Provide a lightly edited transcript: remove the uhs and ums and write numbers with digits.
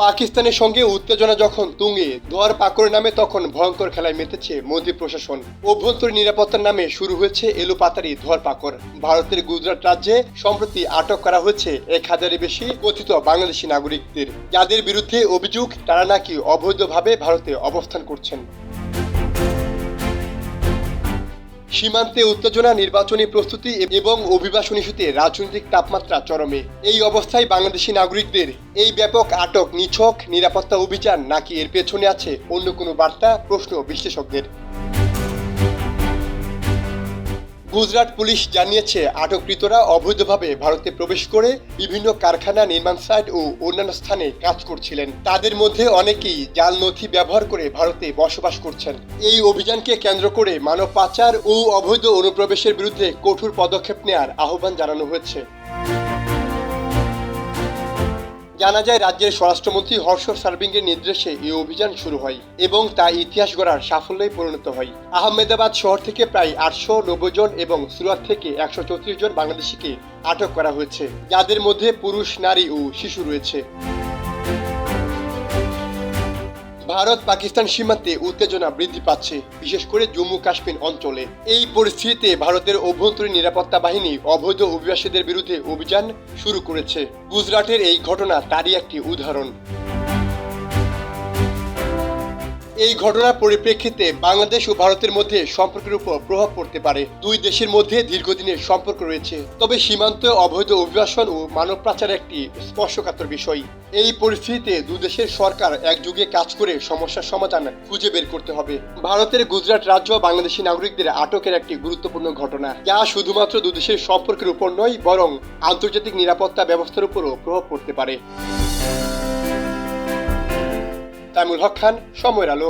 পাকিস্তানের সঙ্গে উত্তেজনা যখন তুঙ্গে, ধোয়ারপাকড় নামে তখন ভয়ঙ্কর খেলায় মেতেছে মোদি প্রশাসন। অভ্যন্তরীণ নিরাপত্তার নামে শুরু হয়েছে এলোপাতাড়ি ধোয়ারপাকড়। ভারতের গুজরাট রাজ্যে সম্প্রতি আটক করা হয়েছে 1000-এর বেশি কথিত বাংলাদেশি নাগরিকদের, যাদের বিরুদ্ধে অভিযোগ তারা নাকি অবৈধভাবে ভারতে অবস্থান করছেন। সীমান্তে উত্তেজনা, নির্বাচনী প্রস্তুতি এবং অভিবাসন ইস্যুতে রাজনৈতিক তাপমাত্রা চরমে। এই অবস্থায় বাংলাদেশি নাগরিকদের এই ব্যাপক আটক নিছক নিরাপত্তা অভিযান নাকি এর পেছনে আছে অন্য কোনো বার্তা, প্রশ্ন বিশ্লেষকদের। গুজরাট পুলিশ জানিয়েছে আটককৃতরা অবৈধভাবে ভারতে প্রবেশ করে বিভিন্ন কারখানা, নির্মাণ সাইট ও অন্যান্য স্থানে কাজ করছিলেন। তাদের মধ্যে অনেকেই জাল নথি ব্যবহার করে ভারতে বসবাস করছেন। এই অভিযানকে কেন্দ্র করে মানব পাচার ও অবৈধ অনুপ্রবেশের বিরুদ্ধে কঠোর পদক্ষেপ নেওয়ার আহ্বান জানানো হয়েছে। জানা যায়, রাজ্যের স্বরাষ্ট্রমন্ত্রী হর্ষ সার্ভিংয়ের নির্দেশে এই অভিযান শুরু হয় এবং তা ইতিহাস গড়ার সাফল্যে পরিণত হয়। আহমেদাবাদ শহর থেকে প্রায় 890 জন এবং সুরাত থেকে 134 জন বাংলাদেশিকে আটক করা হয়েছে, যাদের মধ্যে পুরুষ, নারী ও শিশু রয়েছে। ভারত পাকিস্তান সীমান্তে উত্তেজনা বৃদ্ধি পাচ্ছে, বিশেষ করে জম্মু কাশ্মীর অঞ্চলে। এই পরিস্থিতিতে ভারতের অভ্যন্তরীণ নিরাপত্তা বাহিনী অবৈধ অভিবাসীদের বিরুদ্ধে অভিযান শুরু করেছে। গুজরাটের এই ঘটনা তারই একটি উদাহরণ। এই ঘটনার পরিপ্রেক্ষিতে বাংলাদেশ ও ভারতের মধ্যে সম্পর্কের উপর প্রভাব পড়তে পারে। দুই দেশের মধ্যে দীর্ঘদিনের সম্পর্ক রয়েছে, তবে সীমান্তে অবৈধ অভিবাসন ও মানব পাচার একটি স্পর্শকাতর বিষয়। এই পরিস্থিতিতে দুই দেশের সরকার একযোগে কাজ করে সমস্যার সমাধান খুঁজে বের করতে হবে। ভারতের গুজরাট রাজ্য বাংলাদেশি নাগরিকদের আটকের একটি গুরুত্বপূর্ণ ঘটনা, যা শুধুমাত্র দুই দেশের সম্পর্কের উপর নয়, বরং আন্তর্জাতিক নিরাপত্তা ব্যবস্থার উপরও প্রভাব পড়তে পারে। তাইমুল হক খান, সময়ের আলো।